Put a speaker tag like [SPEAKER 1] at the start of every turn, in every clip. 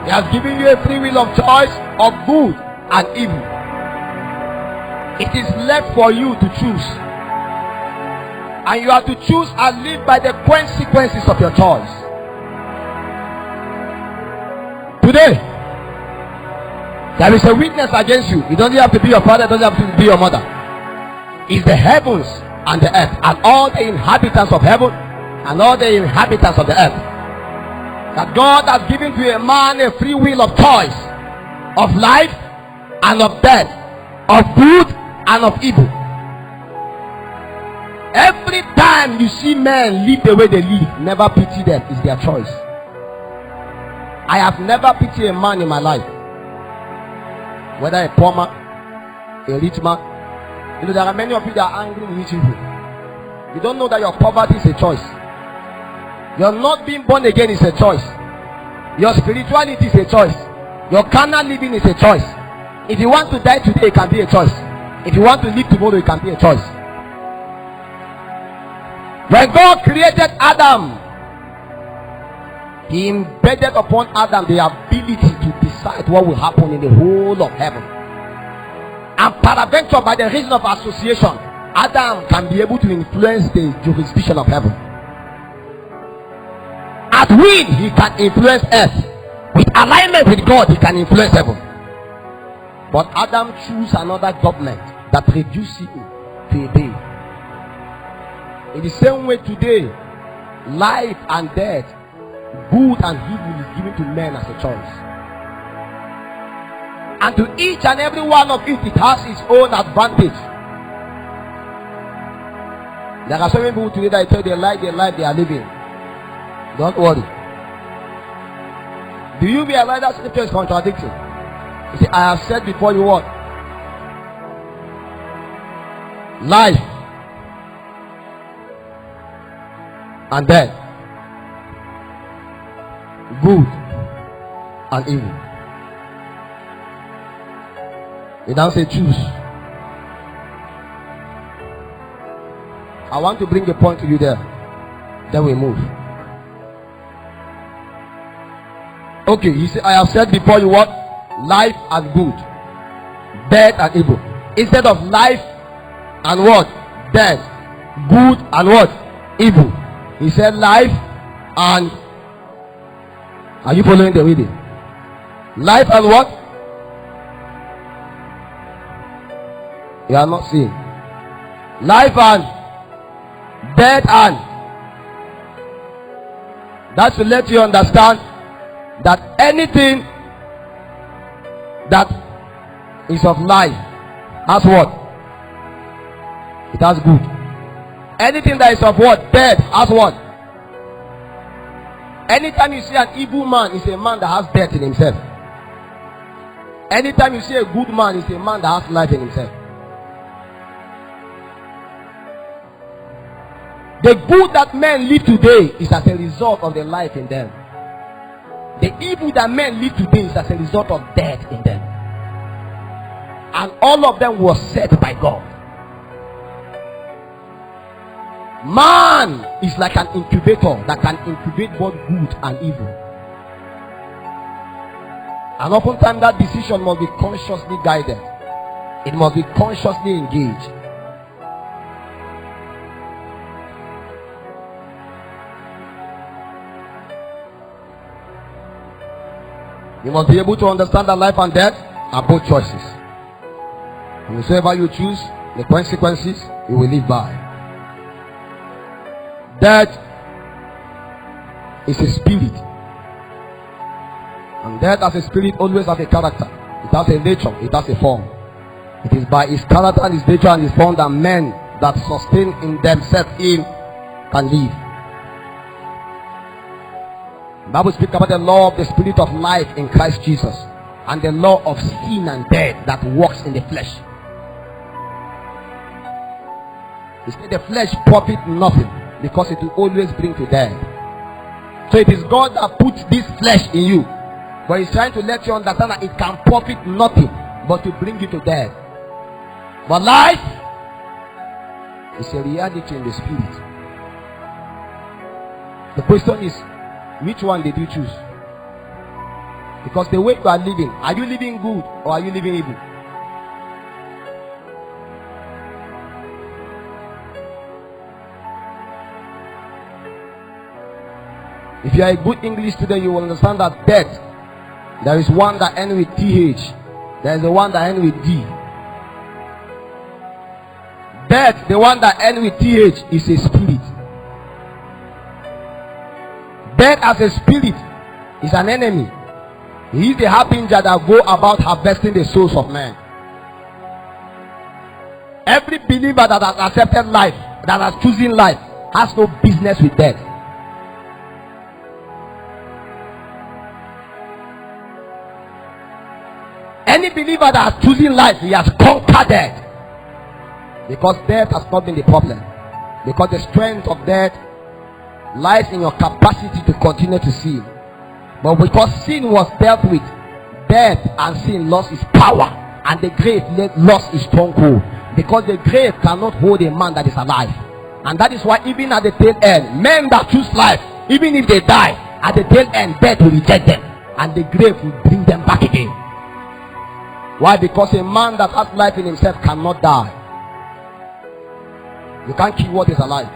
[SPEAKER 1] He has given you a free will of choice of good and evil. It is left for you to choose. And you have to choose and live by the consequences of your choice. Today, there is a witness against you. It doesn't have to be your father, it doesn't have to be your mother. It's the heavens and the earth, and all the inhabitants of heaven and all the inhabitants of the earth. That God has given to a man a free will of choice, of life and of death, of good and of evil. Every time you see men live the way they live, never pity them. It's their choice. I have never pitied a man in my life, whether a poor man, a rich man. You know, there are many of you that are angry with rich people. You don't know that your poverty is a choice. Your not being born again is a choice. Your spirituality is a choice. Your carnal living is a choice. If you want to die today, it can be a choice. If you want to live tomorrow, it can be a choice. When God created Adam, He embedded upon Adam the ability to decide what will happen in the whole of heaven. And peradventure, by the reason of association, Adam can be able to influence the jurisdiction of heaven. At will, he can influence earth. With alignment with God, he can influence heaven. But Adam chose another government that reduced him to a day. In the same way today, life and death, good and evil is given to men as a choice. And to each and every one of it, it has its own advantage. There are so many people today that tell they like the life they are living. Don't worry. Do you realize that scripture is contradicting? You see, I have said before you what? Life and death, good and evil. It doesn't say choose. I want to bring a point to you there. Then we move. Okay, he said, I have said before you what? Life and good, death and evil. Instead of life and what? Death, good and what? Evil. He said life and, are you following the reading? Life and what? You are not seeing. Life and death and. That's to let you understand that anything that is of life has what? It has good. Anything that is of what? Death has what? Anytime you see an evil man, it's a man that has death in himself. Anytime you see a good man, it's a man that has life in himself. The good that men live today is as a result of the life in them. The evil that men live today is as a result of death in them. And all of them was set by God. Man is like an incubator that can incubate both good and evil. And oftentimes that decision must be consciously guided. It must be consciously engaged. You must be able to understand that life and death are both choices. And whosoever you choose, the consequences you will live by. Death is a spirit. And death as a spirit always has a character. It has a nature, it has a form. It is by his character and his nature and his form that men that sustain in themselves him can live. The Bible speaks about the law of the spirit of life in Christ Jesus and the law of sin and death that works in the flesh. He said the flesh profit nothing because it will always bring to death. So it is God that puts this flesh in you, but he's trying to let you understand that it can profit nothing but to bring you to death. But life is a reality in the spirit. The question is, which one did you choose? Because the way you are living, are you living good or are you living evil? If you are a good English student, you will understand that death, there is one that ends with TH, there is the one that ends with D. Death, the one that ends with TH, is a spirit. Death as a spirit is an enemy. He is the harbinger that go about harvesting the souls of men. Every believer that has accepted life, that has chosen life, has no business with death. Any believer that has chosen life, he has conquered death. Because death has not been the problem. Because the strength of death lies in your capacity to continue to sin. But because sin was dealt with, death and sin lost its power, and the grave lost its stronghold. Because the grave cannot hold a man that is alive. And that is why even at the tail end, men that choose life, even if they die, at the tail end, death will reject them, and the grave will bring them back again. Why? Because a man that has life in himself cannot die. You can't kill what is alive.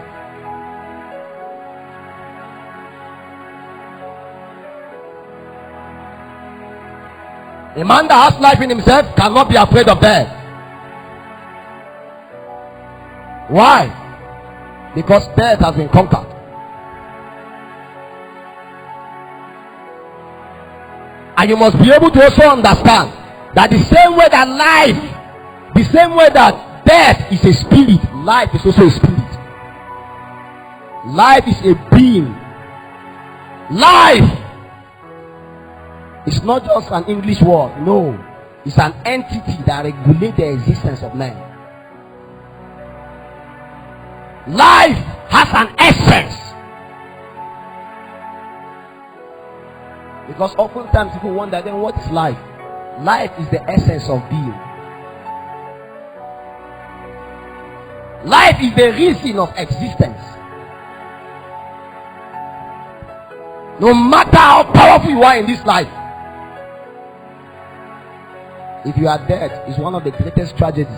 [SPEAKER 1] A man that has life in himself cannot be afraid of death. Why? Because death has been conquered. And you must be able to also understand that the same way that life, the same way that death is a spirit, life is also a spirit. Life is a being. Life is not just an English word. No, it's an entity that regulates the existence of man. Life has an essence. Because oftentimes people wonder, then what is life? Life is the essence of being. Life is the reason of existence. No matter how powerful you are in this life, if you are dead, it's one of the greatest tragedies.